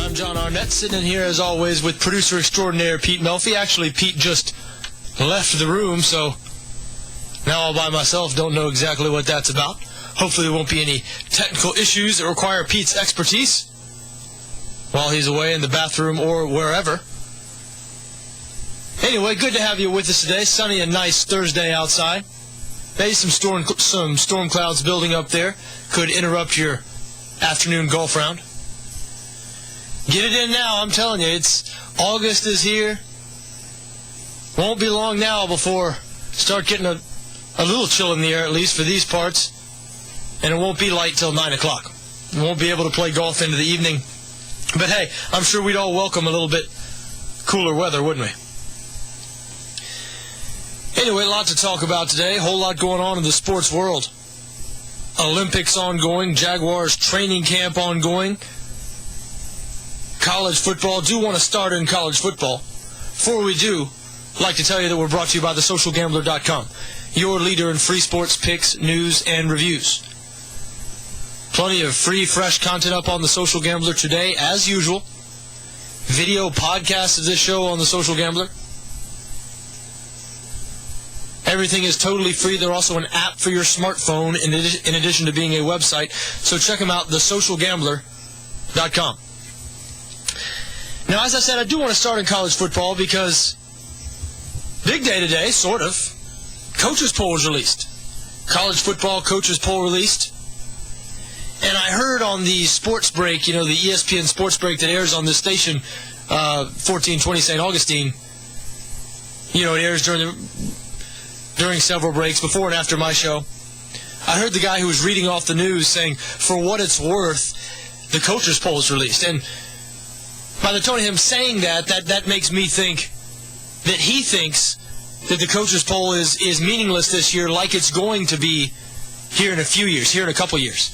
I'm John Arnette, sitting in here as always with producer extraordinaire Pete Melfi. Actually, Pete just left the room, so now all by myself, don't know exactly what that's about. Hopefully there won't be any technical issues that require Pete's expertise while he's away in the bathroom or wherever. Anyway, good to have you with us today. Sunny and nice Thursday outside. Maybe some storm clouds building up there could interrupt your afternoon golf round. Get it in now, I'm telling you. August is here. Won't be long now before start getting a little chill in the air, at least for these parts. And it won't be light till 9 o'clock. We won't be able to play golf into the evening. But hey, I'm sure we'd all welcome a little bit cooler weather, wouldn't we? Anyway, a lot to talk about today. A whole lot going on in the sports world. Olympics ongoing. Jaguars training camp ongoing. College football. Do want to start in college football. Before we do, I'd like to tell you that we're brought to you by thesocialgambler.com, your leader in free sports picks, news, and reviews. Plenty of free, fresh content up on The Social Gambler today, as usual. Video podcasts of this show on The Social Gambler. Everything is totally free. There's also an app for your smartphone in addition to being a website. So check them out, thesocialgambler.com. Now, as I said, I do want to start in college football because big day today, sort of. Coaches poll was released. College football coaches poll released. And I heard on the sports break, the ESPN sports break that airs on this station, 1420 St. Augustine, it airs during several breaks, before and after my show. I heard the guy who was reading off the news saying, for what it's worth, the coaches poll is released. And by the tone of him saying that makes me think that he thinks that the coaches poll is meaningless this year, like it's going to be here in a few years, here in a couple years.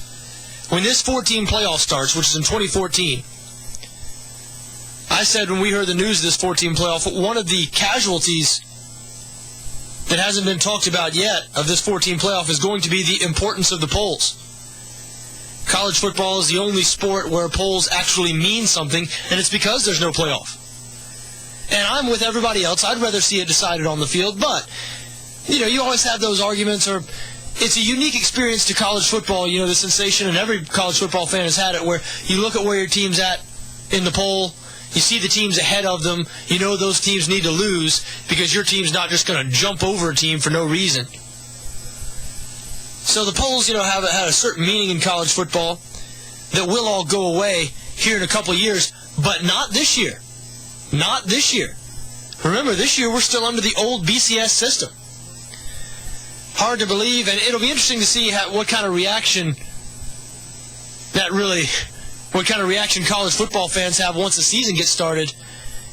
When this 14 playoff starts, which is in 2014, I said when we heard the news of this 14 playoff, one of the casualties that hasn't been talked about yet of this 14 playoff is going to be the importance of the polls. College football is the only sport where polls actually mean something, and it's because there's no playoff. And I'm with everybody else. I'd rather see it decided on the field, but, you always have those arguments, or it's a unique experience to college football, the sensation, and every college football fan has had it, where you look at where your team's at in the poll, you see the teams ahead of them, those teams need to lose because your team's not just going to jump over a team for no reason. So the polls, have had a certain meaning in college football that will all go away here in a couple of years, but not this year. Not this year. Remember, this year we're still under the old BCS system. Hard to believe, and it'll be interesting to see what kind of reaction college football fans have once the season gets started,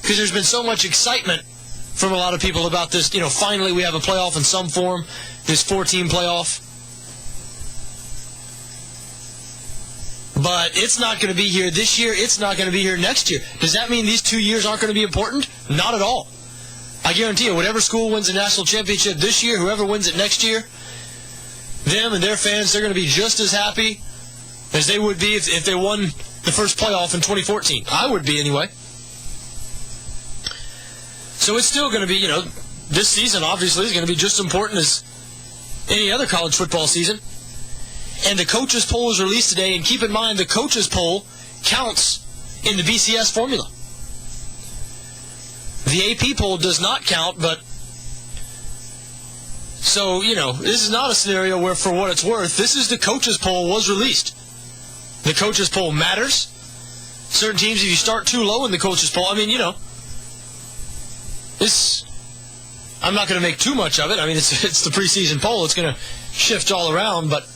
because there's been so much excitement from a lot of people about this. Finally we have a playoff in some form, this 4-team playoff. But it's not going to be here this year. It's not going to be here next year. Does that mean these 2 years aren't going to be important? Not at all. I guarantee you, whatever school wins the national championship this year, whoever wins it next year, them and their fans, they're going to be just as happy as they would be if they won the first playoff in 2014. I would be anyway. So it's still going to be, this season obviously is going to be just as important as any other college football season. And the coaches poll was released today, and keep in mind the coaches poll counts in the BCS formula. The AP poll does not count, but so, this is not a scenario where, for what it's worth, this is the coaches poll was released. The coaches poll matters. Certain teams, if you start too low in the coaches poll, this, I'm not going to make too much of it. It's the preseason poll. It's going to shift all around, but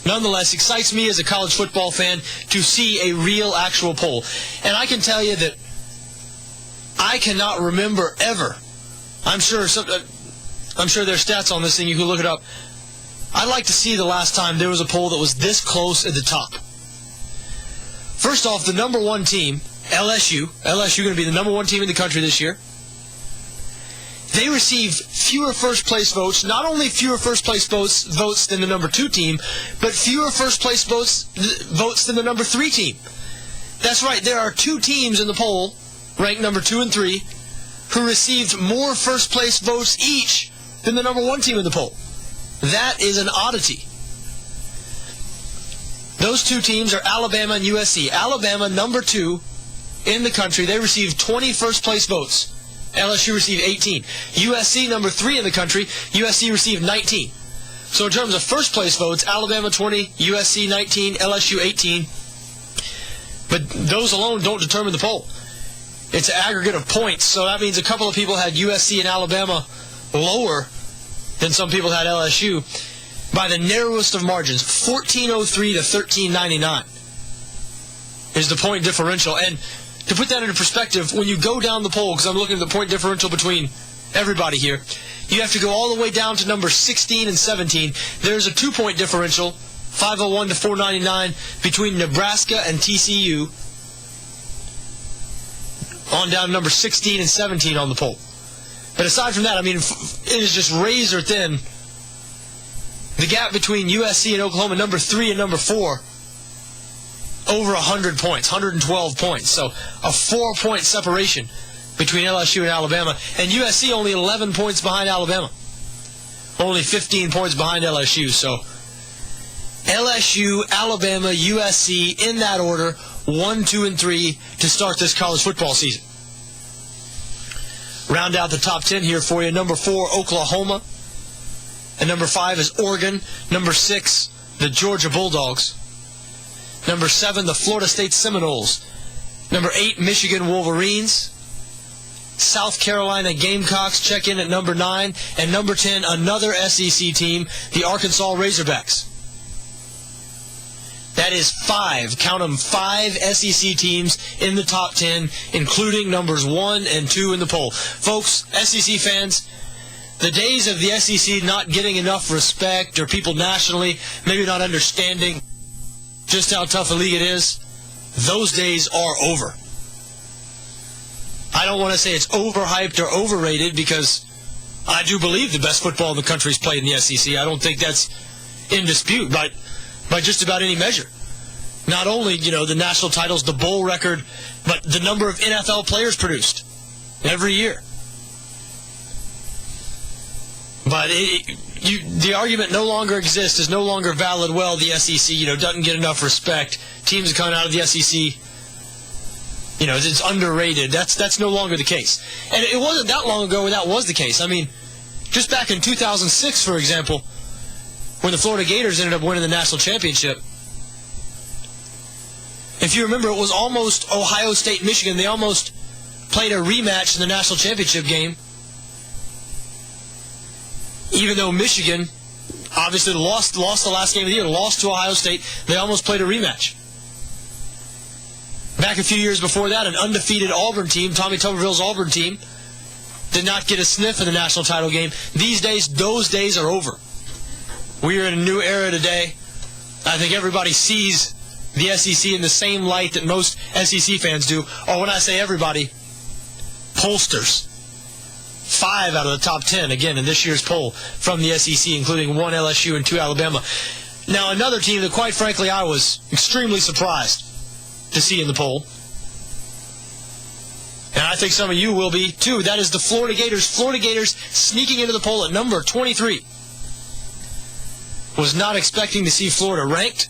nonetheless, excites me as a college football fan to see a real, actual poll. And I can tell you that I cannot remember ever. I'm sure there's stats on this thing. You can look it up. I'd like to see the last time there was a poll that was this close at the top. First off, the number one team, LSU going to be the number one team in the country this year. They receive fewer first-place votes, not only fewer first-place votes than the number 2 team, but fewer first-place votes than the number 3 team. That's right. There are 2 teams in the poll, ranked number 2 and 3, who received more first-place votes each than the number 1 team in the poll. That is an oddity. Those 2 teams are Alabama and USC. Alabama, number 2 in the country. They received 20 first-place votes. LSU received 18. USC, number 3 in the country. USC received 19. So in terms of first-place votes, Alabama 20, USC 19, LSU 18. But those alone don't determine the poll. It's an aggregate of points, so that means a couple of people had USC and Alabama lower than some people had LSU by the narrowest of margins. 1403 to 1399 is the point differential. And to put that into perspective, when you go down the poll, because I'm looking at the point differential between everybody here, you have to go all the way down to number 16 and 17. There's a 2-point differential, 501 to 499, between Nebraska and TCU, on down to number 16 and 17 on the poll. But aside from that, I mean, it is just razor thin. The gap between USC and Oklahoma, number 3 and number 4, over 100 points, 112 points. So a 4-point separation between LSU and Alabama. And USC only 11 points behind Alabama. Only 15 points behind LSU. So LSU, Alabama, USC, in that order, 1, 2, and 3 to start this college football season. Round out the top 10 here for you. Number 4, Oklahoma. And number 5 is Oregon. Number 6, the Georgia Bulldogs. Number 7, the Florida State Seminoles. Number 8, Michigan Wolverines. South Carolina Gamecocks check in at number 9. And number 10, another SEC team, the Arkansas Razorbacks. That is 5, count them, 5 SEC teams in the top 10, including numbers 1 and 2 in the poll. Folks, SEC fans, the days of the SEC not getting enough respect, or people nationally maybe not understanding just how tough a league it is, those days are over. I don't want to say it's overhyped or overrated, because I do believe the best football in the country is played in the SEC. I don't think that's in dispute by just about any measure. Not only, the national titles, the bowl record, but the number of NFL players produced every year. But the argument no longer exists, is no longer valid. Well, the SEC, doesn't get enough respect. Teams coming out of the SEC, it's underrated. That's no longer the case. And it wasn't that long ago when that was the case. I mean, just back in 2006, for example, when the Florida Gators ended up winning the national championship. If you remember, it was almost Ohio State, Michigan. They almost played a rematch in the national championship game. Even though Michigan obviously lost the last game of the year, lost to Ohio State, they almost played a rematch. Back a few years before that, an undefeated Auburn team, Tommy Tuberville's Auburn team, did not get a sniff in the national title game. These days, those days are over. We are in a new era today. I think everybody sees the SEC in the same light that most SEC fans do. Or when I say everybody, pollsters. 5 out of the top 10, again, in this year's poll from the SEC, including 1 LSU and 2 Alabama. Now, another team that, quite frankly, I was extremely surprised to see in the poll, and I think some of you will be, too. That is the Florida Gators. Florida Gators sneaking into the poll at number 23. Was not expecting to see Florida ranked.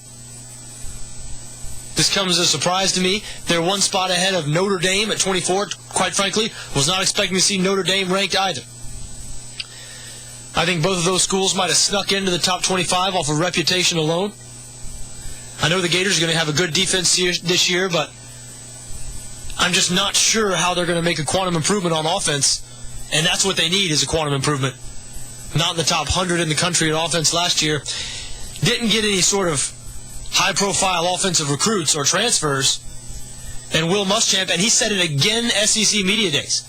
This comes as a surprise to me. They're 1 spot ahead of Notre Dame at 24. Quite frankly, was not expecting to see Notre Dame ranked either. I think both of those schools might have snuck into the top 25 off of reputation alone. I know the Gators are going to have a good defense this year, but I'm just not sure how they're going to make a quantum improvement on offense, and that's what they need, is a quantum improvement. Not in the top 100 in the country in offense last year. Didn't get any sort of high-profile offensive recruits or transfers. And Will Muschamp, and he said it again SEC Media Days.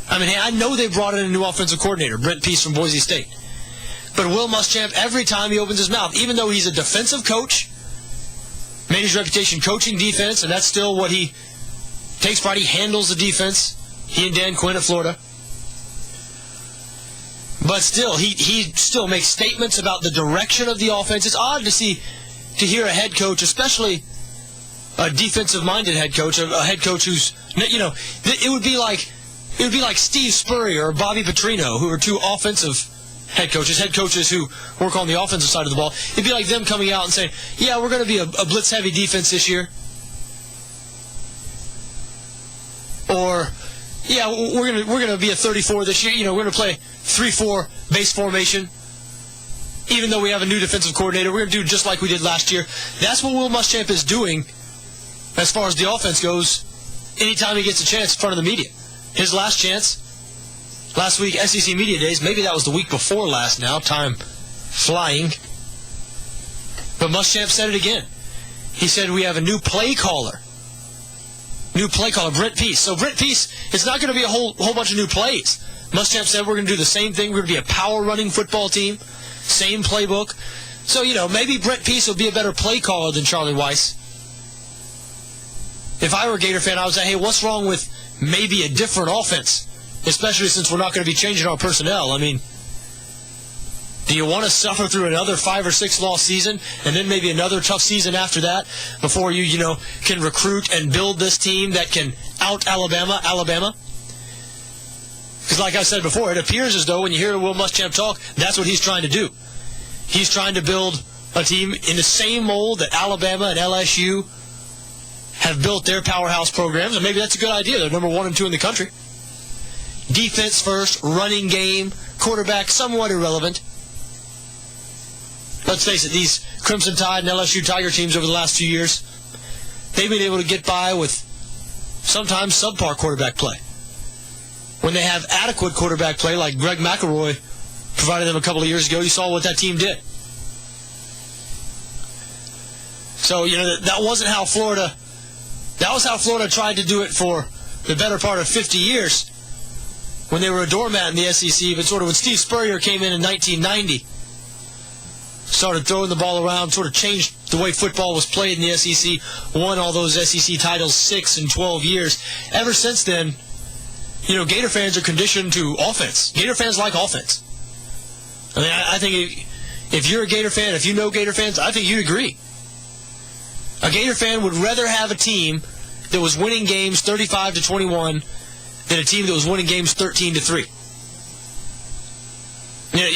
I mean, hey, I know they brought in a new offensive coordinator, Brent Pease from Boise State. But Will Muschamp, every time he opens his mouth, even though he's a defensive coach, made his reputation coaching defense, and that's still what he takes pride. He handles the defense, he and Dan Quinn at Florida. But still, he still makes statements about the direction of the offense. It's odd to hear a head coach, especially a defensive-minded head coach, a head coach who's, it would be like Steve Spurrier or Bobby Petrino, who are two offensive head coaches who work on the offensive side of the ball. It'd be like them coming out and saying, yeah, we're going to be a blitz-heavy defense this year. Or, yeah, we're gonna be a 34 this year. We're going to play 3-4 base formation. Even though we have a new defensive coordinator, we're going to do just like we did last year. That's what Will Muschamp is doing as far as the offense goes anytime he gets a chance in front of the media. His last chance, last week, SEC Media Days, maybe that was the week before last now, time flying. But Muschamp said it again. He said we have a new play caller. Brent Peace. So Brent Peace, it's not going to be a whole bunch of new plays. Muschamp said we're going to do the same thing. We're going to be a power-running football team. Same playbook. So, maybe Brent Peace will be a better play caller than Charlie Weiss. If I were a Gator fan, I would say, hey, what's wrong with maybe a different offense? Especially since we're not going to be changing our personnel. I mean, do you want to suffer through another 5 or 6 loss season and then maybe another tough season after that before you can recruit and build this team that can out Alabama? Because like I said before, it appears as though when you hear Will Muschamp talk, that's what he's trying to do. He's trying to build a team in the same mold that Alabama and LSU have built their powerhouse programs, and maybe that's a good idea. They're number 1 and 2 in the country. Defense first, running game, quarterback somewhat irrelevant. Let's face it, these Crimson Tide and LSU Tiger teams over the last few years, they've been able to get by with sometimes subpar quarterback play. When they have adequate quarterback play, like Greg McElroy provided them a couple of years ago, you saw what that team did. So, that wasn't how Florida... That was how Florida tried to do it for the better part of 50 years when they were a doormat in the SEC, but sort of when Steve Spurrier came in 1990, started throwing the ball around, sort of changed the way football was played in the SEC, won all those SEC titles 6 and 12 years. Ever since then, Gator fans are conditioned to offense. Gator fans like offense. I mean, I think if you're a Gator fan, if you know Gator fans, I think you'd agree. A Gator fan would rather have a team that was winning games 35-21 than a team that was winning games 13-3.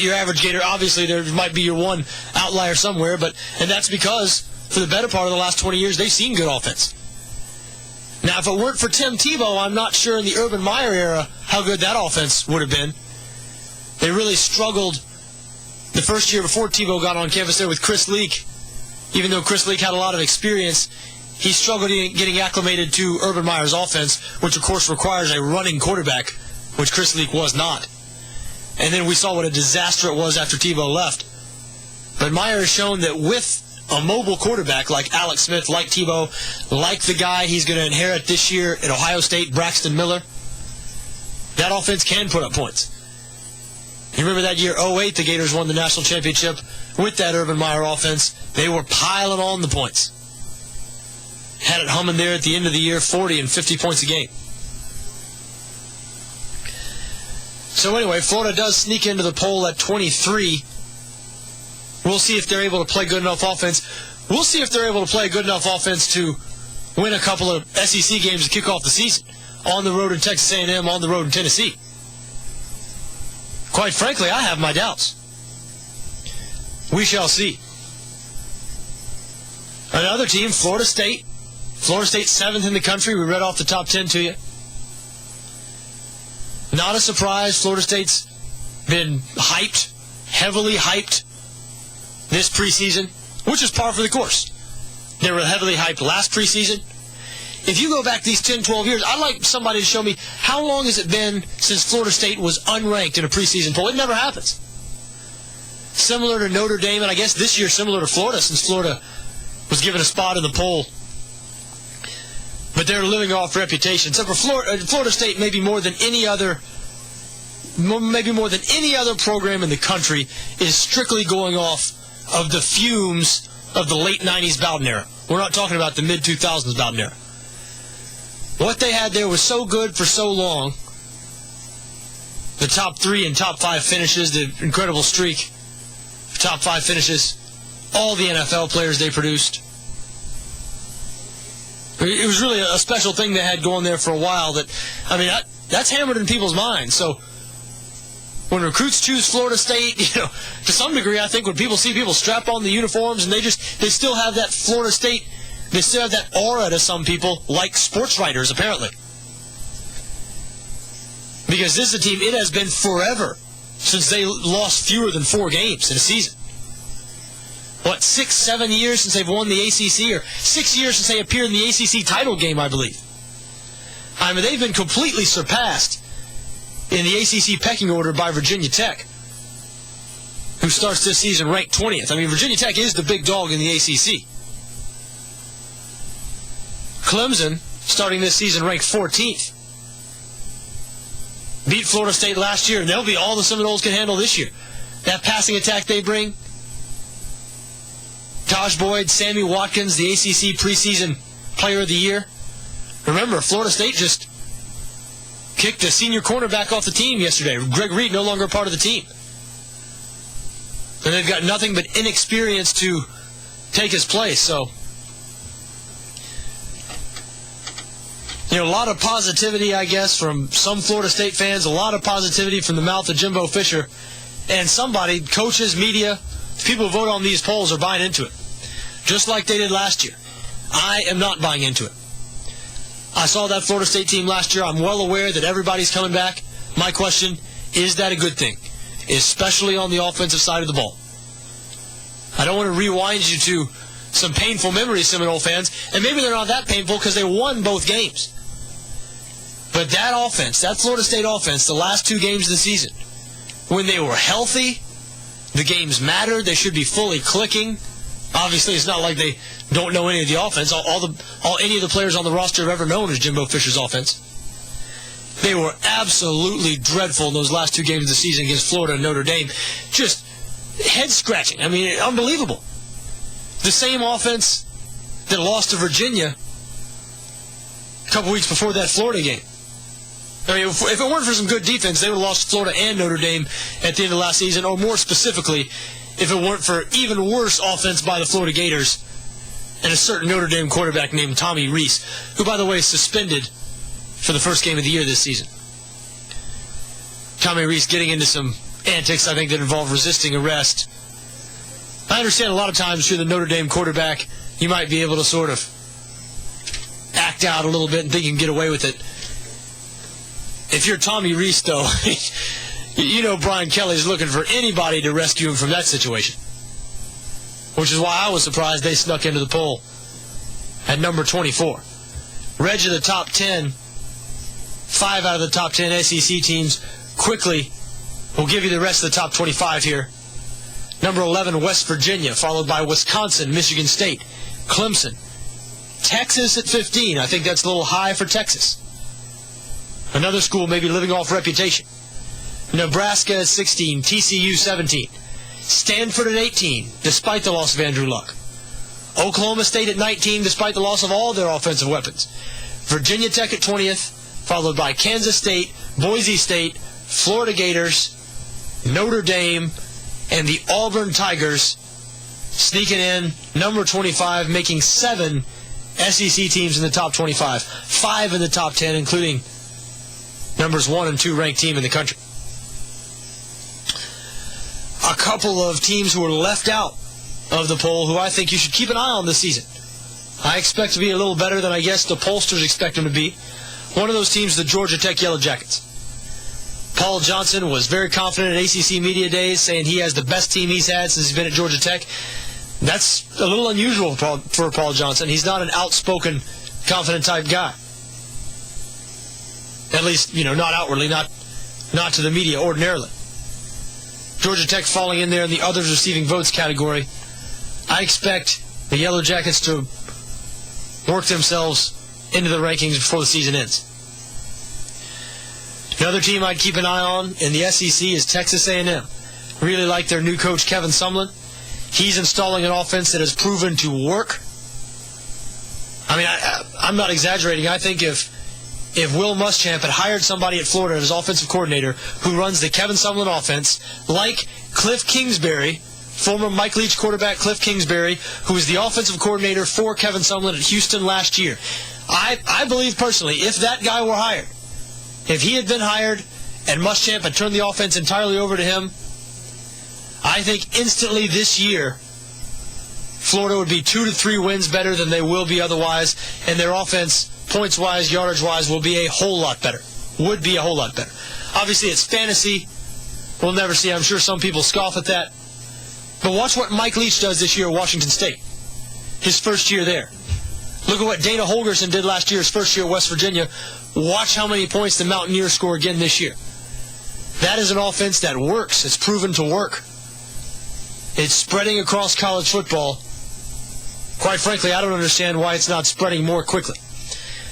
Your average Gator, obviously there might be your one outlier somewhere, and that's because for the better part of the last 20 years they've seen good offense. Now, if it weren't for Tim Tebow, I'm not sure in the Urban Meyer era how good that offense would have been. They really struggled the first year before Tebow got on campus there with Chris Leak. Even though Chris Leak had a lot of experience, he struggled getting acclimated to Urban Meyer's offense, which of course requires a running quarterback, which Chris Leak was not. And then we saw what a disaster it was after Tebow left. But Meyer has shown that with a mobile quarterback like Alex Smith, like Tebow, like the guy he's going to inherit this year at Ohio State, Braxton Miller, that offense can put up points. You remember that year, 2008, the Gators won the national championship with that Urban Meyer offense. They were piling on the points. Had it humming there at the end of the year, 40 and 50 points a game. So anyway, Florida does sneak into the poll at 23. We'll see if they're able to play good enough offense. We'll see if they're able to play a good enough offense to win a couple of SEC games to kick off the season. On the road in Texas A&M, on the road in Tennessee. Quite frankly, I have my doubts. We shall see. Another team, Florida State. Florida State 7th in the country. We read off the top 10 to you. Not a surprise. Florida State's been hyped, heavily hyped this preseason, which is par for the course. They were heavily hyped last preseason. If you go back these 10, 12 years, I'd like somebody to show me how long has it been since Florida State was unranked in a preseason poll. It never happens. Similar to Notre Dame, and I guess this year similar to Florida, since Florida was given a spot in the poll. But they're living off reputation. So for Florida State, maybe more than any other program in the country is strictly going off of the fumes of the late 90s Bowden era. We're not talking about the mid-2000s Bowden era. What they had there was so good for so long. The top 3 and top 5 finishes, the incredible streak, top 5 finishes, all the NFL players they produced. It was really a special thing they had going there for a while. That's hammered in people's minds. So when recruits choose Florida State, to some degree, I think when people see people strap on the uniforms and they still have that Florida State, they still have that aura to some people, like sports writers, apparently. Because this is a team, it has been forever since they lost fewer than 4 games in a season. 6, 7 years since they've won the ACC, or 6 years since they appeared in the ACC title game, I believe. They've been completely surpassed in the ACC pecking order by Virginia Tech, who starts this season ranked 20th. Virginia Tech is the big dog in the ACC. Clemson, starting this season ranked 14th. Beat Florida State last year, and they'll be all the Seminoles can handle this year. That passing attack they bring, Taj Boyd, Sammy Watkins, the ACC preseason player of the year. Remember, Florida State just kicked a senior cornerback off the team yesterday. Greg Reed no longer part of the team. And they've got nothing but inexperience to take his place. So, a lot of positivity, I guess, from some Florida State fans. A lot of positivity from the mouth of Jimbo Fisher. And somebody, coaches, media, people who vote on these polls are buying into it. Just like they did last year. I am not buying into it. I saw that Florida State team last year. I'm well aware that everybody's coming back. My question, is that a good thing? Especially on the offensive side of the ball. I don't want to rewind you to some painful memories, Seminole fans. And maybe they're not that painful because they won both games. But that offense, that Florida State offense, the last 2 games of the season, when they were healthy, the games mattered. They should be fully clicking. Obviously, it's not like they don't know any of the offense. Any of the players on the roster have ever known is Jimbo Fisher's offense. They were absolutely dreadful in those last 2 games of the season against Florida and Notre Dame. Just head-scratching. Unbelievable. The same offense that lost to Virginia a couple weeks before that Florida game. If it weren't for some good defense, they would have lost Florida and Notre Dame at the end of last season, or more specifically, if it weren't for even worse offense by the Florida Gators and a certain Notre Dame quarterback named Tommy Rees, who, by the way, is suspended for the first game of the year this season. Tommy Rees getting into some antics, I think, that involve resisting arrest. I understand a lot of times if you're the Notre Dame quarterback, you might be able to sort of act out a little bit and think you can get away with it. If you're Tommy Rees, though, Brian Kelly's looking for anybody to rescue him from that situation. Which is why I was surprised they snuck into the poll at number 24. Reg of the top 10, 5 out of the top 10 SEC teams. Quickly, we'll give you the rest of the top 25 here. Number 11, West Virginia, followed by Wisconsin, Michigan State, Clemson. Texas at 15. I think that's a little high for Texas. Another school maybe living off reputation. Nebraska at 16, TCU 17. Stanford at 18, despite the loss of Andrew Luck. Oklahoma State at 19, despite the loss of all their offensive weapons. Virginia Tech at 20th, followed by Kansas State, Boise State, Florida Gators, Notre Dame, and the Auburn Tigers sneaking in number 25, making 7 SEC teams in the top 25. 5 in the top 10, including numbers 1 and 2 ranked team in the country. A couple of teams who were left out of the poll who I think you should keep an eye on this season. I expect to be a little better than I guess the pollsters expect them to be. One of those teams is the Georgia Tech Yellow Jackets. Paul Johnson was very confident at ACC Media Days, saying he has the best team he's had since he's been at Georgia Tech. That's a little unusual for Paul Johnson. He's not an outspoken, confident type guy. At least, not outwardly, not to the media ordinarily. Georgia Tech falling in there in the others receiving votes category. I expect the Yellow Jackets to work themselves into the rankings before the season ends. Another team I'd keep an eye on in the SEC is Texas A&M. Really like their new coach, Kevin Sumlin. He's installing an offense that has proven to work. I'm not exaggerating. I think if Will Muschamp had hired somebody at Florida as offensive coordinator who runs the Kevin Sumlin offense, like Cliff Kingsbury, former Mike Leach quarterback Cliff Kingsbury, who was the offensive coordinator for Kevin Sumlin at Houston last year. I believe personally, if that guy were hired, if he had been hired and Muschamp had turned the offense entirely over to him, I think instantly this year, Florida would be 2 to 3 wins better than they will be otherwise, and their offense, points-wise, yardage-wise, will be a whole lot better. Would be a whole lot better. Obviously, it's fantasy. We'll never see. I'm sure some people scoff at that. But watch what Mike Leach does this year at Washington State. His first year there. Look at what Dana Holgorsen did last year, his first year at West Virginia. Watch how many points the Mountaineers score again this year. That is an offense that works. It's proven to work. It's spreading across college football. Quite frankly, I don't understand why it's not spreading more quickly.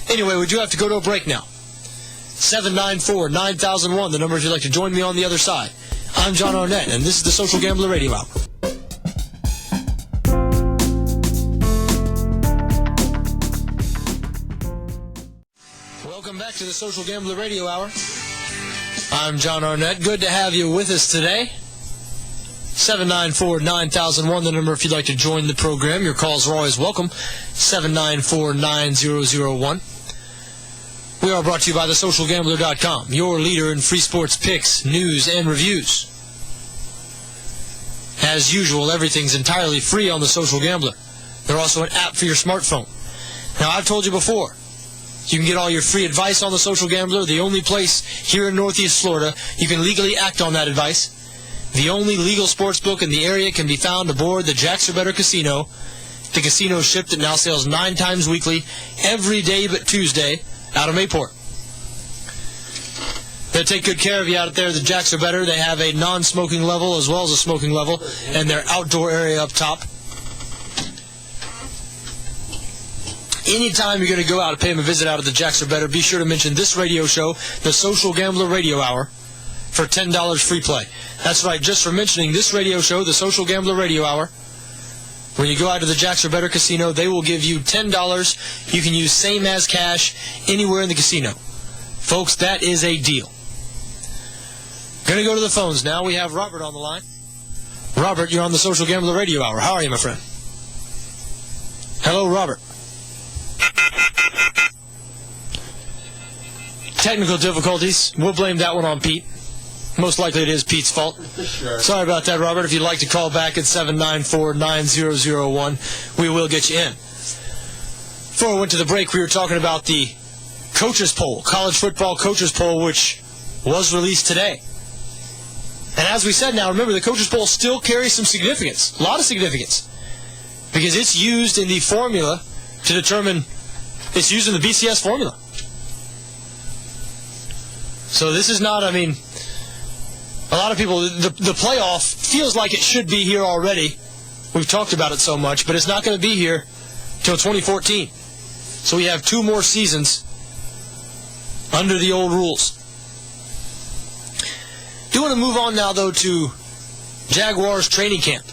Anyway, we do have to go to a break now. 794-9001, the number if you'd like to join me on the other side. I'm John Arnette, and this is the Social Gambler Radio Hour. Welcome back to the Social Gambler Radio Hour. I'm John Arnette. Good to have you with us today. 794-9001, the number if you'd like to join the program. Your calls are always welcome. 794-9001. We are brought to you by thesocialgambler.com, your leader in free sports picks, news, and reviews. As usual, everything's entirely free on the Social Gambler. There's also an app for your smartphone. Now, I've told you before, you can get all your free advice on the Social Gambler, the only place here in Northeast Florida you can legally act on that advice. The only legal sports book in the area can be found aboard the Jacks Are Better Casino. The casino ship that now sails 9 times weekly, every day but Tuesday, out of Mayport. They take good care of you out there. The Jacks Are Better. They have a non-smoking level as well as a smoking level, and their outdoor area up top. Anytime you're going to go out and pay them a visit out at the Jacks Are Better, be sure to mention this radio show, the Social Gambler Radio Hour, for $10 free play. That's right, just for mentioning this radio show, the Social Gambler Radio Hour. When you go out to the Jacks Are Better Casino, they will give you $10. You can use same as cash anywhere in the casino. Folks, that is a deal. Going to go to the phones now. We have Robert on the line. Robert, you're on the Social Gambler Radio Hour. How are you, my friend? Hello, Robert. Technical difficulties. We'll blame that one on Pete. Most likely it is Pete's fault. Sure. Sorry about that, Robert. If you'd like to call back at 794-9001, we will get you in. Before we went to the break, we were talking about the coaches poll, college football coaches poll, which was released today. And as we said now, remember, the coaches poll still carries some significance, a lot of significance, because it's used in the formula to determine, it's used in the BCS formula. So this is not, I mean, a lot of people, the playoff feels like it should be here already. We've talked about it so much, but it's not going to be here till 2014. So we have 2 more seasons under the old rules. Do want to move on now, though, to Jaguars training camp.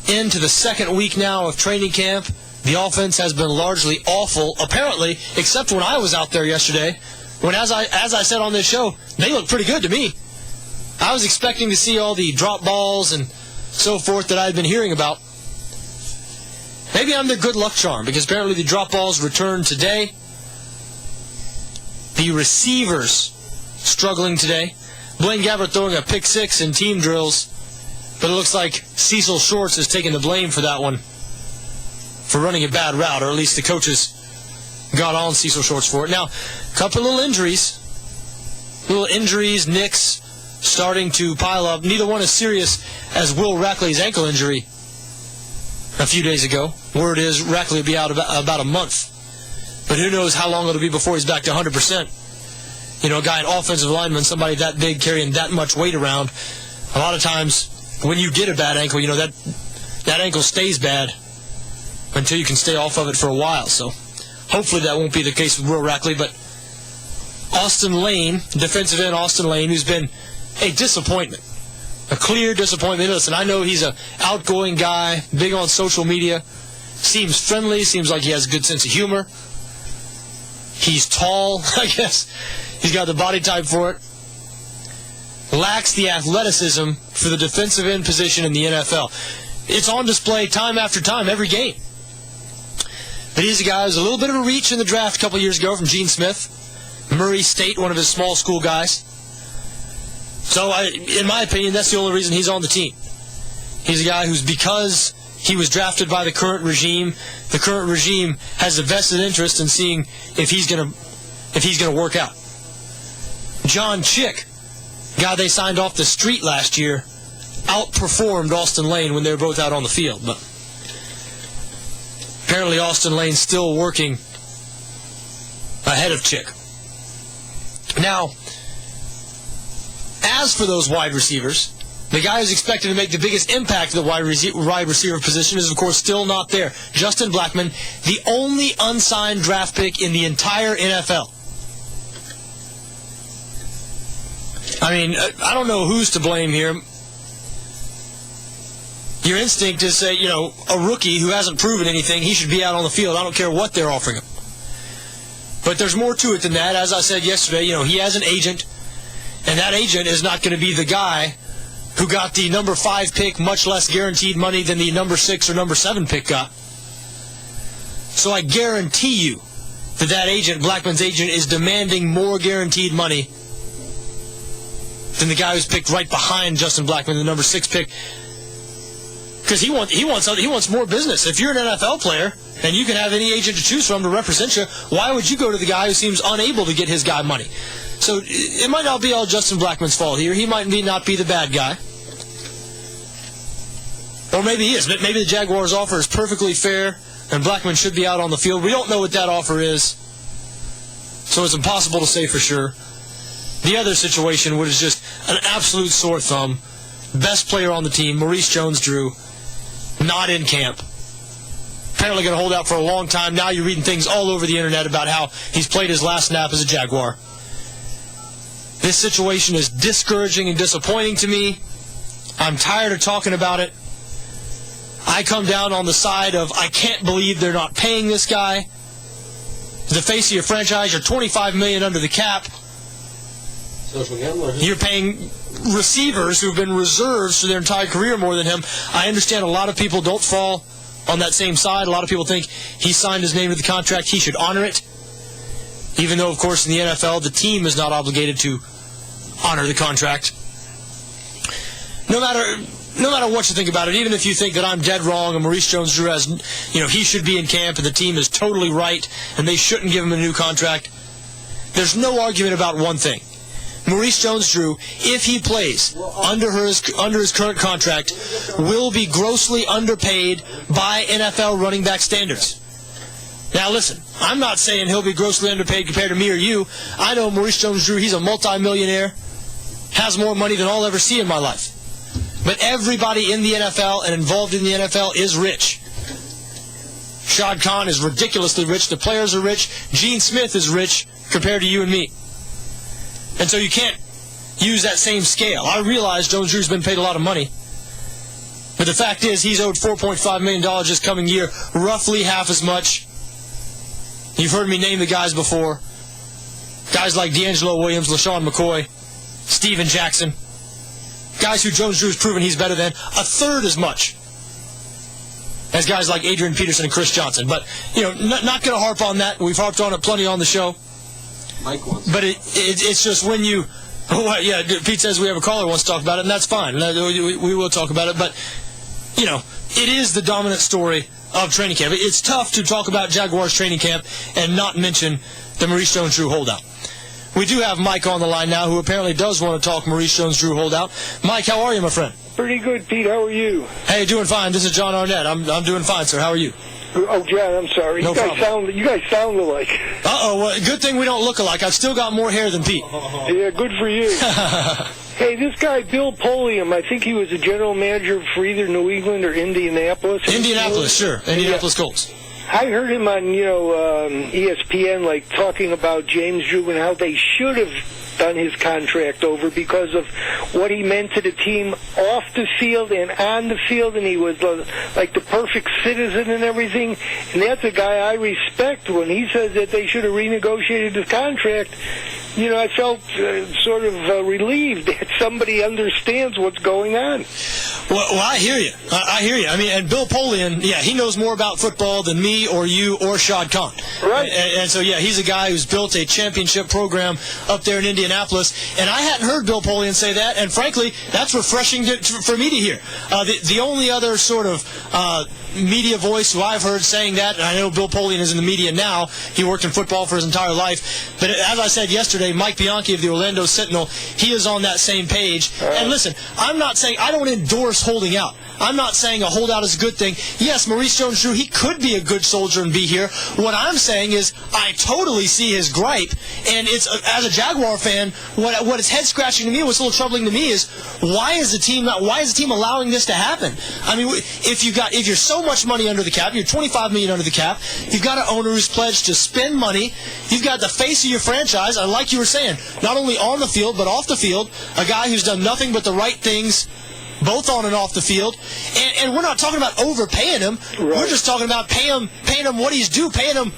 Into the second week now of training camp. The offense has been largely awful, apparently, except when I was out there yesterday, when, as I said on this show, they looked pretty good to me. I was expecting to see all the drop balls and so forth that I had been hearing about. Maybe I'm their good luck charm, because apparently the drop balls returned today. The receivers struggling today. Blaine Gabbert throwing a pick 6 in team drills, but it looks like Cecil Shorts is taking the blame for that one, for running a bad route, or at least the coaches got on Cecil Shorts for it. Now, a couple little injuries, nicks, starting to pile up. Neither one as serious as Will Rackley's ankle injury a few days ago. Word is Rackley will be out about a month. But who knows how long it'll be before he's back to 100%. You know, a guy, an offensive lineman, somebody that big carrying that much weight around, a lot of times when you get a bad ankle, you know, that ankle stays bad until you can stay off of it for a while. So hopefully that won't be the case with Will Rackley. But Austin Lane, defensive end Austin Lane, who's been a disappointment, a clear disappointment. Listen, I know he's an outgoing guy, big on social media, seems friendly, seems like he has a good sense of humor. He's tall, I guess. He's got the body type for it. Lacks the athleticism for the defensive end position in the NFL. It's on display time after time, every game. But he's a guy who's a little bit of a reach in the draft a couple years ago from Gene Smith. Murray State, one of his small school guys. So, in my opinion, that's the only reason he's on the team. He's a guy who's, because he was drafted by the current regime has a vested interest in seeing if he's gonna work out. John Chick, guy they signed off the street last year, outperformed Austin Lane when they were both out on the field. But apparently Austin Lane's still working ahead of Chick. Now, as for those wide receivers, the guy who's expected to make the biggest impact at the wide receiver position is, of course, still not there. Justin Blackmon, the only unsigned draft pick in the entire NFL. I mean, I don't know who's to blame here. Your instinct is to say, a rookie who hasn't proven anything, he should be out on the field. I don't care what they're offering him. But there's more to it than that. As I said yesterday, he has an agent, and that agent is not going to be the guy who got the number 5 pick, much less guaranteed money than the number 6 or number 7 pick got. So I guarantee you that agent, Blackmon's agent, is demanding more guaranteed money than the guy who's picked right behind Justin Blackmon, the number 6 pick. Because he wants more business. If you're an NFL player and you can have any agent to choose from to represent you, why would you go to the guy who seems unable to get his guy money? So it might not be all Justin Blackmon's fault here. He might not be the bad guy. Or maybe he is. Maybe the Jaguars' offer is perfectly fair and Blackmon should be out on the field. We don't know what that offer is, so it's impossible to say for sure. The other situation was just an absolute sore thumb. Best player on the team, Maurice Jones-Drew, not in camp. Apparently going to hold out for a long time. Now you're reading things all over the internet about how he's played his last snap as a Jaguar. This situation is discouraging and disappointing to me. I'm tired of talking about it. I come down on the side of I can't believe they're not paying this guy. The face of your franchise, you're $25 million under the cap. You're paying receivers who've been reserves for their entire career more than him. I understand a lot of people don't fall on that same side. A lot of people think he signed his name to the contract. He should honor it. Even though, of course, in the NFL, the team is not obligated to honor the contract. No matter what you think about it, even if you think that I'm dead wrong and Maurice Jones-Drew has, he should be in camp and the team is totally right and they shouldn't give him a new contract, there's no argument about one thing. Maurice Jones-Drew, if he plays under his current contract, will be grossly underpaid by NFL running back standards. Now listen, I'm not saying he'll be grossly underpaid compared to me or you. I know Maurice Jones-Drew, he's a multi-millionaire, has more money than I'll ever see in my life. But everybody in the NFL and involved in the NFL is rich. Shad Khan is ridiculously rich. The players are rich. Gene Smith is rich compared to you and me. And so you can't use that same scale. I realize Jones-Drew's been paid a lot of money. But the fact is he's owed $4.5 million this coming year, roughly half as much. You've heard me name the guys before. Guys like D'Angelo Williams, LaShawn McCoy, Steven Jackson. Guys who Jones-Drew's proven he's better than, a third as much as guys like Adrian Peterson and Chris Johnson. But, not going to harp on that. We've harped on it plenty on the show. Mike wants. But it's just when you... Pete says we have a caller who wants to talk about it, and that's fine. We will talk about it. But, it is the dominant story of training camp. It's tough to talk about Jaguars training camp and not mention the Maurice Jones-Drew holdout. We do have Mike on the line now, who apparently does want to talk Maurice Jones-Drew holdout. Mike, how are you, my friend? Pretty good, Pete. How are you? Hey, doing fine. This is John Arnette. I'm doing fine, sir. How are you? Oh, John, I'm sorry. No problem. You guys sound alike. Well, good thing we don't look alike. I've still got more hair than Pete. Yeah, good for you. Hey, this guy, Bill Polium, I think he was the general manager for either New England or Indianapolis. Indianapolis, sure. Indianapolis Colts. I heard him on, ESPN, talking about James Drew and how they should have done his contract over because of what he meant to the team off the field and on the field, and he was like the perfect citizen and everything. And that's a guy I respect. When he says that they should have renegotiated his contract, I felt sort of relieved that somebody understands what's going on. Well, I hear you. I hear you. I mean, and Bill Polian, yeah, he knows more about football than me or you or Shad Khan. Right. And so, yeah, he's a guy who's built a championship program up there in Indianapolis. And I hadn't heard Bill Polian say that, and frankly, that's refreshing for me to hear. The only other sort of media voice who I've heard saying that, and I know Bill Polian is in the media now, he worked in football for his entire life, but as I said yesterday, Mike Bianchi of the Orlando Sentinel, he is on that same page. And listen, I'm not saying, I don't endorse holding out. I'm not saying a holdout is a good thing. Yes, Maurice Jones-Drew, he could be a good soldier and be here. What I'm saying is I totally see his gripe, and it's as a Jaguar fan, what is head scratching to me, what's a little troubling to me is why is the team allowing this to happen? I mean, if you're so much money under the cap, you're $25 million under the cap, you've got an owner who's pledged to spend money, you've got the face of your franchise, and like you were saying, not only on the field but off the field, a guy who's done nothing but the right things both on and off the field, and we're not talking about overpaying him. Right. We're just talking about paying him what he's due, paying him,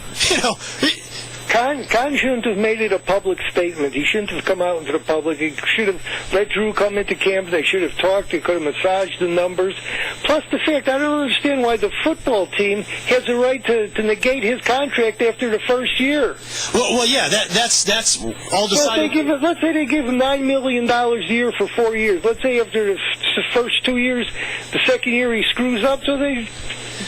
Khan shouldn't have made it a public statement. He shouldn't have come out into the public. He should have let Drew come into camp. They should have talked. They could have massaged the numbers. Plus the fact, I don't understand why the football team has a right to negate his contract after the first year. Well, yeah, that's all decided. Let's say they give him $9 million a year for 4 years. Let's say after the first 2 years, the second year he screws up, so they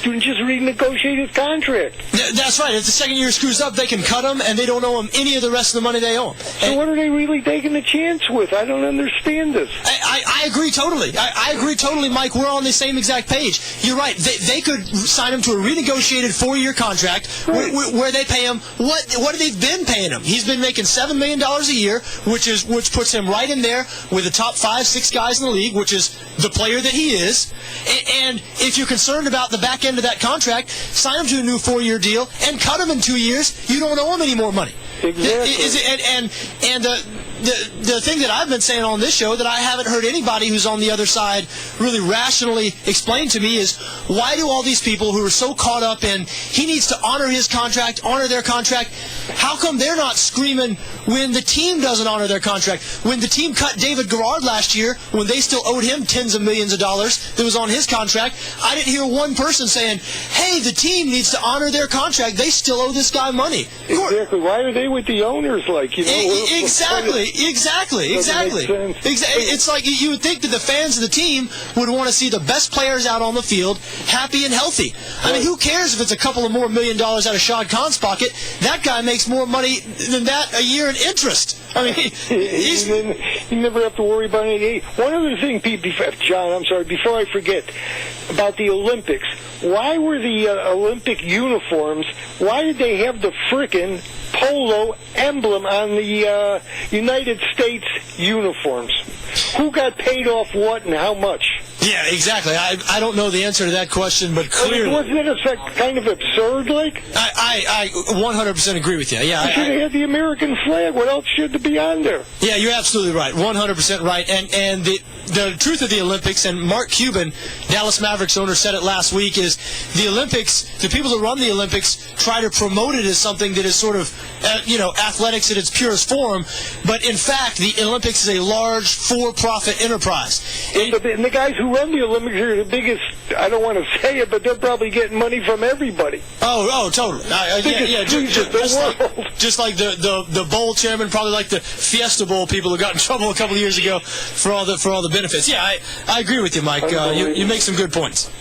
just renegotiate his contract. That's right. If the second year screws up, they can cut him, and they don't owe him any of the rest of the money they owe him. So what are they really taking a chance with? I don't understand this. I agree totally. I agree totally, Mike. We're on the same exact page. You're right. They could sign him to a renegotiated 4-year contract where they pay him what have they been paying him? He's been making $7 million a year, which puts him right in there with the top 5-6 guys in the league, which is the player that he is. And if you're concerned about the back end of that contract, sign him to a new 4-year deal and cut him in 2 years. You don't owe him any more money. Exactly. And the thing that I've been saying on this show that I haven't heard anybody who's on the other side really rationally explain to me is why do all these people who are so caught up in he needs to honor his contract, honor their contract, how come they're not screaming when the team doesn't honor their contract? When the team cut David Garrard last year, when they still owed him tens of millions of dollars that was on his contract, I didn't hear one person saying, hey, the team needs to honor their contract. They still owe this guy money. Exactly. Why are they with the owners like, you know? Exactly. It's like you would think that the fans of the team would want to see the best players out on the field happy and healthy. I mean, who cares if it's a couple of more $1 million out of Shad Khan's pocket? That guy makes more money than that a year in interest. I mean, you never have to worry about anything. One other thing, John, I'm sorry, before I forget, about the Olympics. Why were the Olympic uniforms, why did they have the frickin' polo emblem on the United States uniforms? Who got paid off what and how much? Yeah, exactly. I don't know the answer to that question, but clearly... Wasn't it kind of absurd, like? I 100% agree with you. Yeah, you should have had the American flag. What else should be on there? Yeah, you're absolutely right. 100% right. And the truth of the Olympics, and Mark Cuban, Dallas Mavericks owner, said it last week, is the Olympics, the people that run the Olympics try to promote it as something that is sort of, athletics in its purest form, but in fact, the Olympics is a large for-profit enterprise. And the guys who run the Olympics are the biggest, I don't want to say it, but they're probably getting money from everybody. Oh, totally. Just like the bowl chairman, probably like the Fiesta Bowl people who got in trouble a couple of years ago for all the benefits. Yeah, I agree with you, Mike. You make some good points.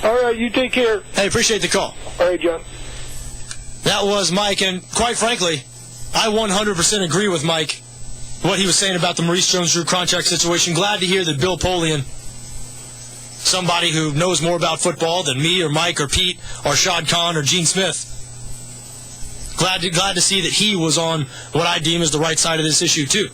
All right, you take care. Hey, appreciate the call. All right, John. That was Mike, and quite frankly, I 100% agree with Mike, what he was saying about the Maurice Jones-Drew contract situation. Glad to hear that Bill Polian, somebody who knows more about football than me or Mike or Pete or Shad Khan or Gene Smith, glad to see that he was on what I deem as the right side of this issue too.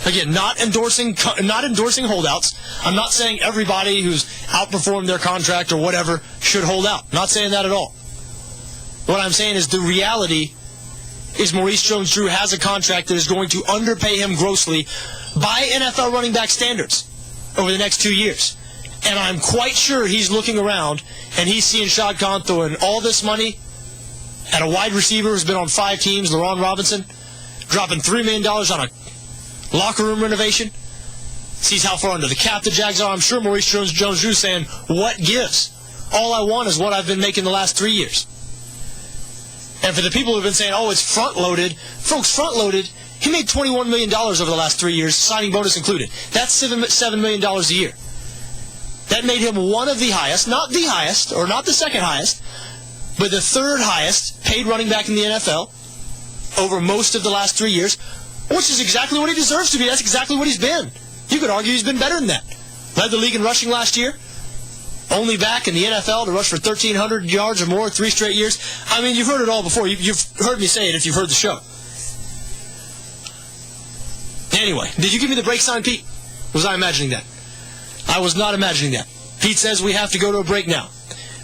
Again, not endorsing holdouts. I'm not saying everybody who's outperformed their contract or whatever should hold out. Not saying that at all. What I'm saying is the reality is Maurice Jones-Drew has a contract that is going to underpay him grossly by NFL running back standards over the next 2 years. And I'm quite sure he's looking around and he's seeing Shad Khan throwing all this money at a wide receiver who's been on 5 teams, LaRon Robinson, dropping $3 million on a locker room renovation, sees how far under the cap the Jags are. I'm sure Maurice Jones-Drew saying, what gives? All I want is what I've been making the last 3 years. And for the people who've been saying, oh, it's front-loaded, folks, front-loaded, he made $21 million over the last 3 years, signing bonus included. That's $7 million a year. That made him one of the highest, not the highest, or not the second highest, but the third highest paid running back in the NFL over most of the last 3 years, which is exactly what he deserves to be. That's exactly what he's been. You could argue he's been better than that. Led the league in rushing last year. Only back in the NFL to rush for 1,300 yards or more 3 straight years. I mean, you've heard it all before. You've heard me say it if you've heard the show. Anyway, did you give me the break sign, Pete? Was I imagining that? I was not imagining that. Pete says we have to go to a break now.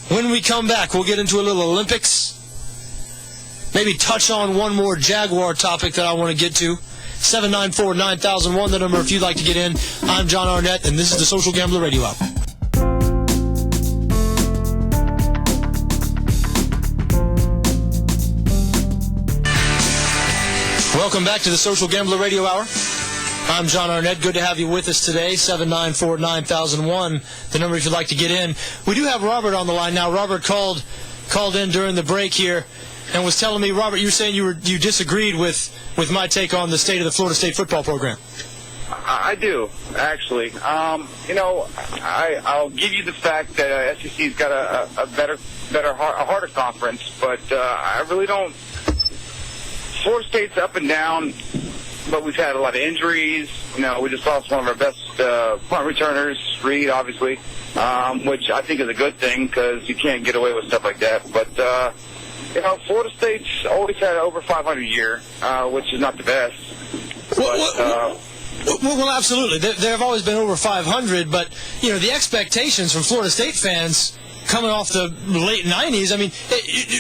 When we come back, we'll get into a little Olympics. Maybe touch on one more Jaguar topic that I want to get to. 794-9001, the number if you'd like to get in. I'm John Arnette, and this is the Social Gambler Radio Hour. Welcome back to the Social Gambler Radio Hour. I'm John Arnette. Good to have you with us today. 794-9001, the number if you'd like to get in. We do have Robert on the line now. Robert called in during the break here and was telling me, Robert, you were saying you disagreed with my take on the state of the Florida State football program. I do, actually. I'll give you the fact that SEC's got a harder conference, but I really don't. Florida State's up and down, but we've had a lot of injuries. We just lost one of our best punt returners, Reed, obviously, which I think is a good thing because you can't get away with stuff like that. But, Florida State's always had an over 500 year, which is not the best. Well, absolutely. There have always been over 500, but, the expectations from Florida State fans coming off the late 90s, I mean,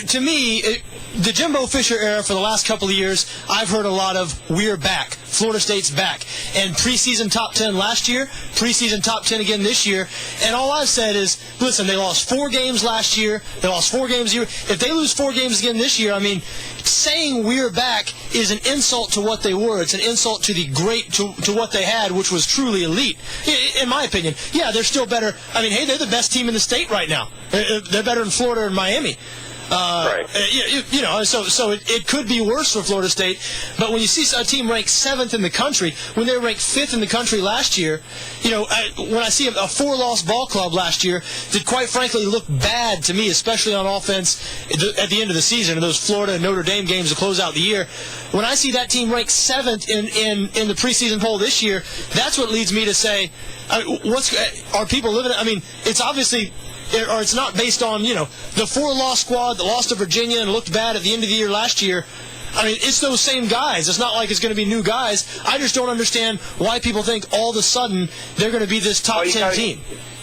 to me, the Jimbo Fisher era for the last couple of years, I've heard a lot of, we're back. Florida State's back. And preseason top 10 last year, preseason top 10 again this year. And all I've said is, listen, they lost 4 games last year. They lost 4 games a year. If they lose 4 games again this year, I mean, saying we're back is an insult to what they were. It's an insult to to what they had, which was truly elite. In my opinion, yeah, they're still better. I mean, hey, they're the best team in the state right now. They're better than Florida and Miami. Right. So it could be worse for Florida State. But when you see a team ranked 7th in the country, when they were ranked 5th in the country last year, when I see a 4-loss ball club last year that quite frankly looked bad to me, especially on offense at the end of the season, in those Florida and Notre Dame games to close out the year, when I see that team ranked 7th in the preseason poll this year, that's what leads me to say, are people living? I mean, it's obviously. Or it's not based on, the 4-loss squad that lost to Virginia and looked bad at the end of the year last year. I mean, it's those same guys. It's not like it's going to be new guys. I just don't understand why people think all of a sudden they're going to be this top 10 team.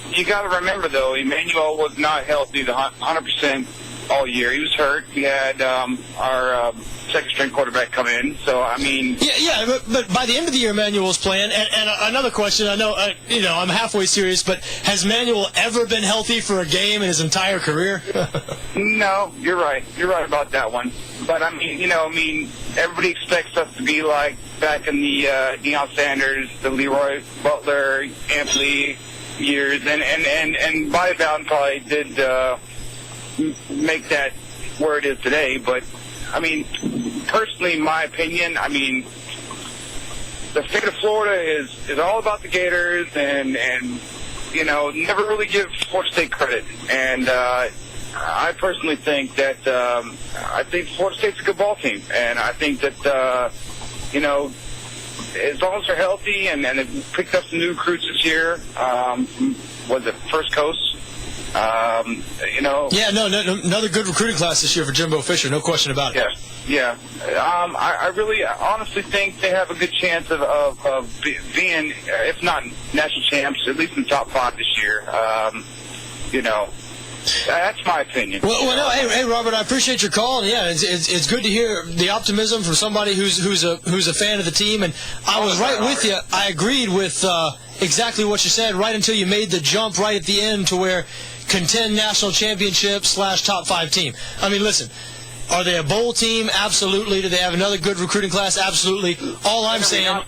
You got to remember, though, Emmanuel was not healthy 100% all year. He was hurt. We had our second-string quarterback come in. So, I mean... Yeah, but by the end of the year, Emmanuel was playing. And another question, I know, I'm halfway serious, but has Emmanuel ever been healthy for a game in his entire career? No, you're right. You're right about that one. But, everybody expects us to be like back in the Deion Sanders, the Leroy Butler, Anthony years. And Bobby Bowden probably did make that where it is today. But, personally, in my opinion, the state of Florida is all about the Gators and never really give Florida State credit. And I personally think that I think Florida State's a good ball team. And I think that, as long as they're healthy and they've picked up some new recruits this year, was it First Coast? Yeah, no, another good recruiting class this year for Jimbo Fisher, no question about it. Yeah. I really honestly think they have a good chance of being, if not national champs, at least in the top 5 this year. That's my opinion. Well, hey, Robert, I appreciate your call. And yeah, it's good to hear the optimism from somebody who's a fan of the team. And I was right with you. I agreed with exactly what you said right until you made the jump right at the end to where contend national championship / top 5 team. Listen, are they a bowl team? Absolutely. Do they have another good recruiting class? Absolutely. All I'm saying...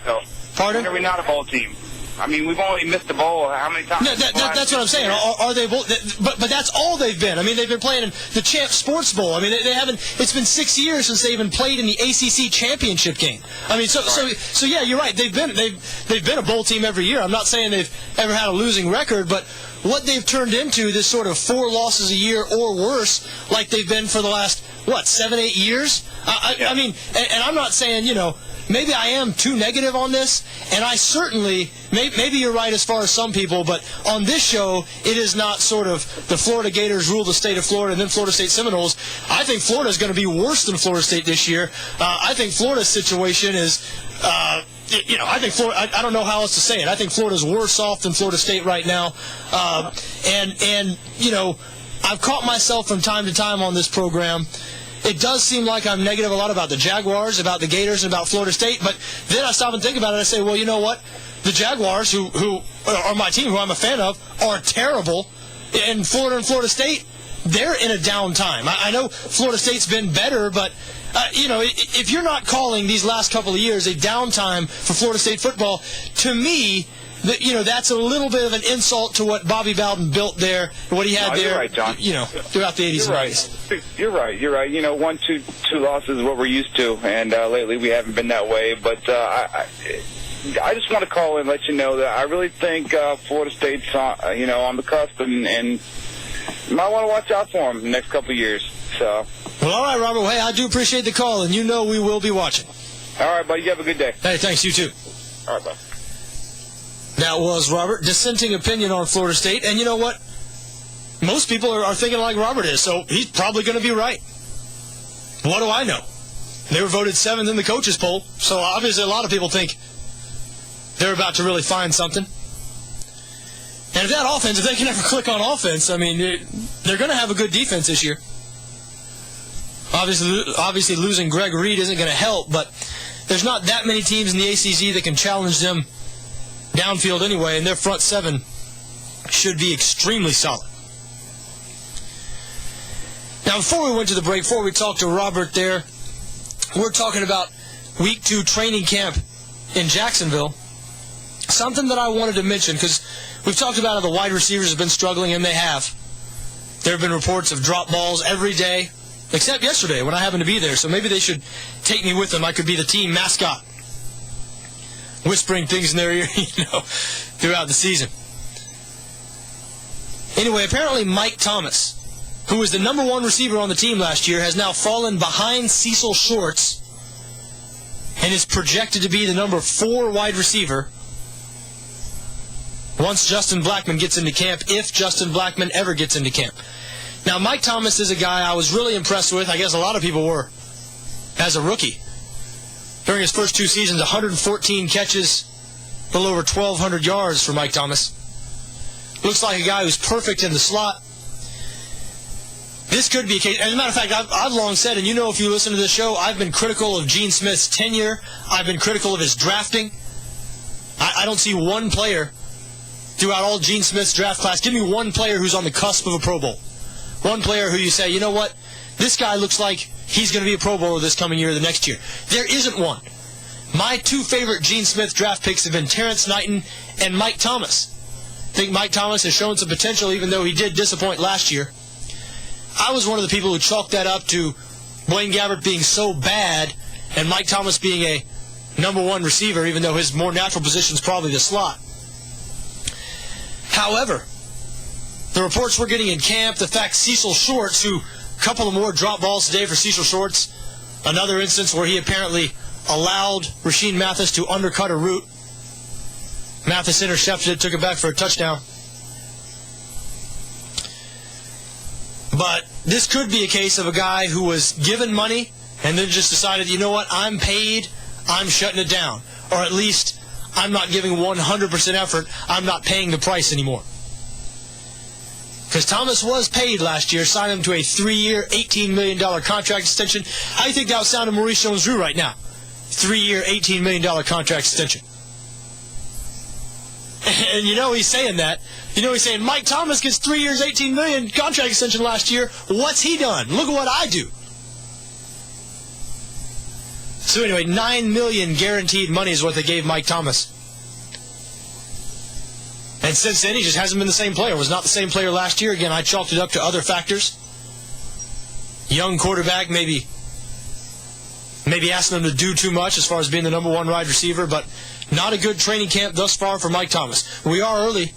Pardon? Are we not a bowl team? I mean, we've only missed the bowl how many times? No, that's what I'm saying. Are they? But that's all they've been. I mean, they've been playing in the Champ Sports Bowl. I mean, they haven't. It's been 6 years since they even played in the ACC championship game. I mean, so yeah, you're right. They've been a bowl team every year. I'm not saying they've ever had a losing record, but what they've turned into, this sort of 4 losses a year or worse, like they've been for the last 7-8 years. I mean, and I'm not saying, maybe I am too negative on this, and I certainly, maybe you're right as far as some people, but on this show, it is not sort of the Florida Gators rule the state of Florida and then Florida State Seminoles. I think Florida is going to be worse than Florida State this year. I think Florida's situation is, I think Florida, I don't know how else to say it. I think Florida's worse off than Florida State right now. And I've caught myself from time to time on this program. It does seem like I'm negative a lot about the Jaguars, about the Gators, and about Florida State, but then I stop and think about it and I say, well, you know what? The Jaguars, who are my team, who I'm a fan of, are terrible. And Florida State, they're in a down time. I know Florida State's been better, but, if you're not calling these last couple of years a downtime for Florida State football, to me, that's a little bit of an insult to what Bobby Bowden built there, and what he had there, right, John. Throughout the 80s and 90s. You're right. 1, 2 losses is what we're used to, and lately we haven't been that way. But I just want to call and let you know that I really think Florida State's on the cusp, and you might want to watch out for them the next couple of years. So. Well, all right, Robert. Well, hey, I do appreciate the call, and we will be watching. All right, buddy. You have a good day. Hey, thanks. You too. All right, bye. That was Robert, dissenting opinion on Florida State. And you know what? Most people are thinking like Robert is, so he's probably going to be right. What do I know? They were voted 7th in the coaches poll, so obviously a lot of people think they're about to really find something. And if that offense, if they can ever click on offense, I mean, they're going to have a good defense this year. Obviously losing Greg Reed isn't going to help, but there's not that many teams in the ACC that can challenge them downfield anyway, and their front 7 should be extremely solid. Now, before we went to the break, before we talked to Robert there, we're talking about Week 2 training camp in Jacksonville. Something that I wanted to mention, because we've talked about how the wide receivers have been struggling, and they have. There have been reports of drop balls every day, except yesterday when I happened to be there, so maybe they should take me with them. I could be the team mascot, whispering things in their ear, throughout the season. Anyway, apparently Mike Thomas, who was the number 1 receiver on the team last year, has now fallen behind Cecil Shorts and is projected to be the number 4 wide receiver once Justin Blackman gets into camp, if Justin Blackman ever gets into camp. Now, Mike Thomas is a guy I was really impressed with. I guess a lot of people were, as a rookie. During his first 2 seasons, 114 catches, a little over 1,200 yards for Mike Thomas. Looks like a guy who's perfect in the slot. This could be a case. As a matter of fact, I've long said, and if you listen to this show, I've been critical of Gene Smith's tenure. I've been critical of his drafting. I don't see one player throughout all Gene Smith's draft class. Give me one player who's on the cusp of a Pro Bowl. One player who you say, you know what? This guy looks like he's going to be a Pro Bowler this coming year or the next year. There isn't one. My 2 favorite Gene Smith draft picks have been Terrence Knighton and Mike Thomas. I think Mike Thomas has shown some potential, even though he did disappoint last year. I was one of the people who chalked that up to Blaine Gabbert being so bad and Mike Thomas being a number 1 receiver, even though his more natural position is probably the slot. However, the reports we're getting in camp, the fact Cecil Shorts, who a couple of more drop balls today for Cecil Shorts, another instance where he apparently allowed Rasheed Mathis to undercut a route. Mathis intercepted it, took it back for a touchdown. But this could be a case of a guy who was given money and then just decided, you know what, I'm paid, I'm shutting it down. Or at least I'm not giving 100% effort, I'm not paying the price anymore. Because Thomas was paid last year, signed him to a 3-year, $18 million contract extension. How do you think that would sound to Maurice Jones-Drew right now? 3-year, $18 million contract extension. And he's saying that. He's saying, Mike Thomas gets 3 years, $18 million contract extension last year. What's he done? Look at what I do. So anyway, $9 million guaranteed money is what they gave Mike Thomas. And since then, he just hasn't been the same player. Was not the same player last year. Again, I chalked it up to other factors. Young quarterback, maybe asking him to do too much as far as being the number one wide receiver, but not a good training camp thus far for Mike Thomas. We are early,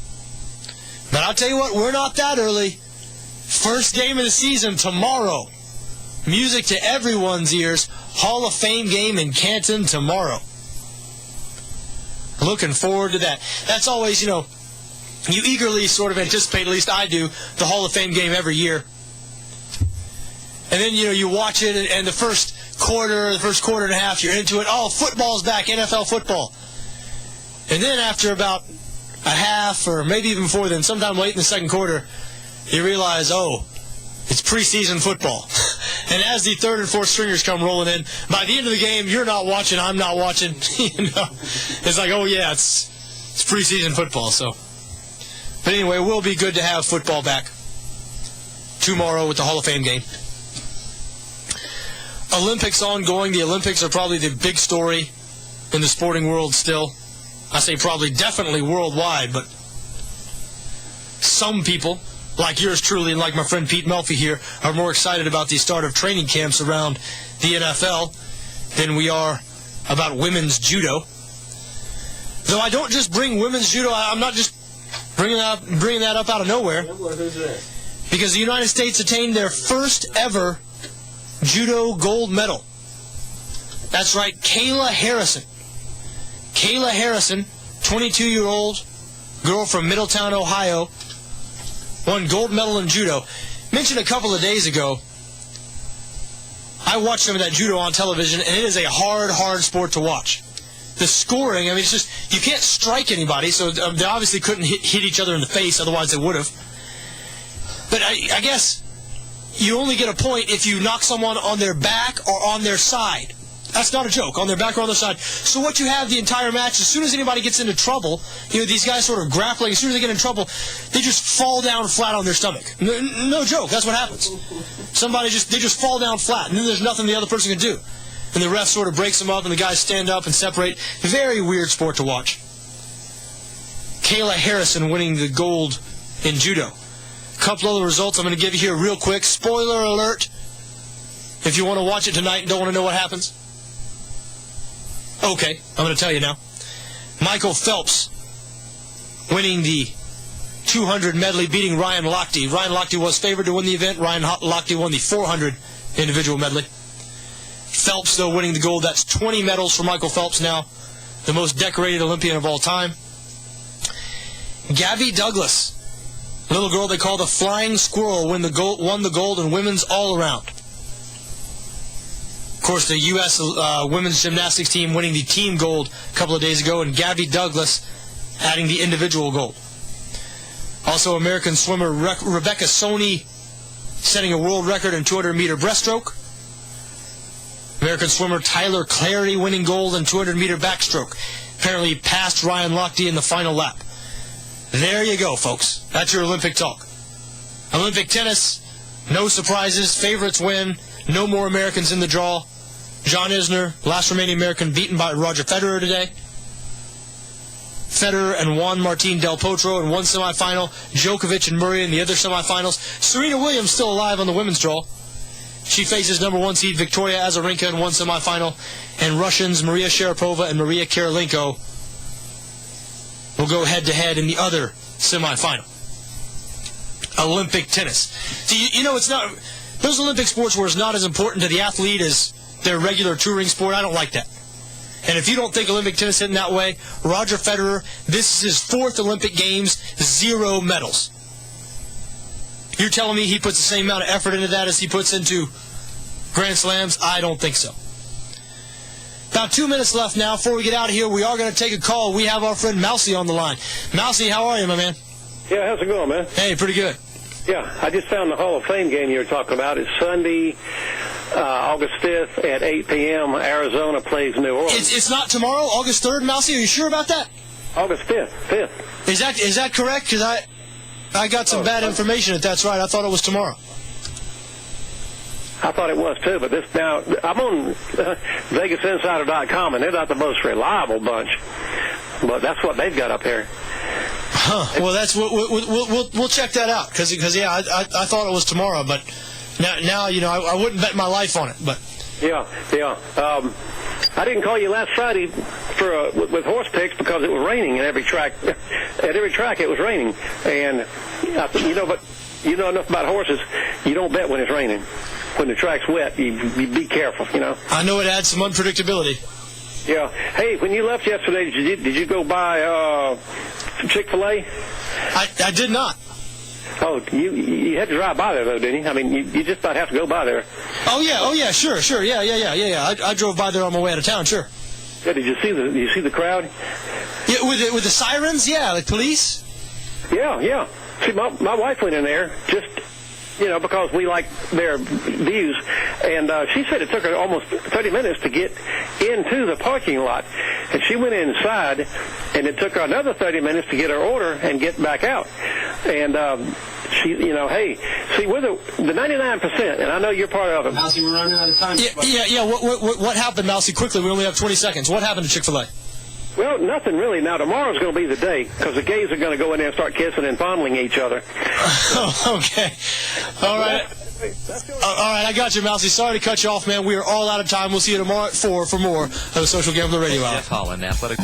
but I'll tell you what, we're not that early. First game of the season tomorrow. Music to everyone's ears. Hall of Fame game in Canton tomorrow. Looking forward to that. That's always, you eagerly sort of anticipate, at least I do, the Hall of Fame game every year. And then, you watch it, and the first quarter and a half, you're into it. Oh, football's back, NFL football. And then after about a half, or maybe even before then, sometime late in the second quarter, you realize, it's preseason football. And as the third and fourth stringers come rolling in, by the end of the game, you're not watching, I'm not watching. It's like, it's preseason football. So, but anyway, it will be good to have football back tomorrow with the Hall of Fame game. Olympics ongoing. The Olympics are probably the big story in the sporting world still. I say probably definitely worldwide, but some people, like yours truly and like my friend Pete Melfi here, are more excited about the start of training camps around the NFL than we are about women's judo. Though I don't just bring women's judo, I'm not just bringing that up out of nowhere. Because the United States attained their first ever judo gold medal. That's right, Kayla Harrison. Kayla Harrison, 22-year-old girl from Middletown, Ohio, won gold medal in judo. Mentioned a couple of days ago, I watched some of that judo on television, and it is a hard sport to watch. The scoring, it's just, you can't strike anybody, so they obviously couldn't hit each other in the face, otherwise they would have. But I guess you only get a point if you knock someone on their back or on their side. That's not a joke, on their back or on their side. So what you have the entire match, as soon as anybody gets into trouble, these guys sort of grappling, as soon as they get in trouble, they just fall down flat on their stomach. No joke, that's what happens. They just fall down flat, and then there's nothing the other person can do. And the ref sort of breaks them up, and the guys stand up and separate. Very weird sport to watch. Kayla Harrison winning the gold in judo. A couple other results I'm going to give you here real quick. Spoiler alert, if you want to watch it tonight and don't want to know what happens. Okay, I'm going to tell you now. Michael Phelps winning the 200 medley, beating Ryan Lochte. Ryan Lochte was favored to win the event. Ryan Lochte won the 400 individual medley. Phelps, though, winning the gold. That's 20 medals for Michael Phelps now, the most decorated Olympian of all time. Gabby Douglas, little girl they call the Flying Squirrel, won the gold in women's all-around. Of course, the U.S. women's gymnastics team winning the team gold a couple of days ago, and Gabby Douglas adding the individual gold. Also, American swimmer Rebecca Soni setting a world record in 200-meter breaststroke. American swimmer Tyler Clarey winning gold in 200-meter backstroke. Apparently passed Ryan Lochte in the final lap. There you go, folks. That's your Olympic talk. Olympic tennis, no surprises. Favorites win. No more Americans in the draw. John Isner, last remaining American, beaten by Roger Federer today. Federer and Juan Martín del Potro in one semifinal. Djokovic and Murray in the other semifinals. Serena Williams still alive on the women's draw. She faces number one seed Victoria Azarenka in one semifinal. And Russians Maria Sharapova and Maria Kirilenko will go head-to-head in the other semifinal. Olympic tennis. See, it's not... Those Olympic sports where it's not as important to the athlete as their regular touring sport, I don't like that. And if you don't think Olympic tennis is in that way, Roger Federer, this is his fourth Olympic Games, 0 medals. You're telling me he puts the same amount of effort into that as he puts into Grand Slams? I don't think so. About 2 minutes left now. Before we get out of here, we are going to take a call. We have our friend Mousy on the line. Mousy, how are you, my man? Yeah, how's it going, man? Hey, pretty good. Yeah, I just found the Hall of Fame game you were talking about. It's Sunday, August 5th at 8 p.m. Arizona plays New Orleans. It's not tomorrow, August 3rd, Mousy? Are you sure about that? August 5th. Is that correct? Because I got some bad information if that's right. I thought it was tomorrow. I thought it was too, but now I'm on VegasInsider.com, and they're not the most reliable bunch, but that's what they've got up here. Well, that's we'll check that out because yeah, I thought it was tomorrow, but now I wouldn't bet my life on it, but yeah. I didn't call you last Friday for with horse picks because it was raining at every track. At every track, it was raining, and but you know enough about horses. You don't bet when it's raining. When the track's wet, you be careful. I know it adds some unpredictability. Yeah. Hey, when you left yesterday, did you go by Chick-fil-A? I did not. Oh, you had to drive by there though, didn't you? I mean, you just about have to go by there. Oh yeah, sure, yeah. I drove by there on my way out of town, sure. Yeah, did you see the crowd? Yeah, with the sirens, yeah, like police. Yeah. See, my wife went in there just because we like their views, and she said it took her almost 30 minutes to get into the parking lot, and she went inside, and it took her another 30 minutes to get her order and get back out, and she, hey, see, we're the 99%, and I know you're part of it. Mousy, we're running out of time. Yeah. What happened, Mousy? Quickly, we only have 20 seconds. What happened to Chick-fil-A? Well, nothing really. Now, tomorrow's going to be the day because the gays are going to go in there and start kissing and fondling each other. Okay. All right. All right, I got you, Mousy. Sorry to cut you off, man. We are all out of time. We'll see you tomorrow at 4 for more of the Social Gambler Radio Hour. Jeff Holland, Athletic.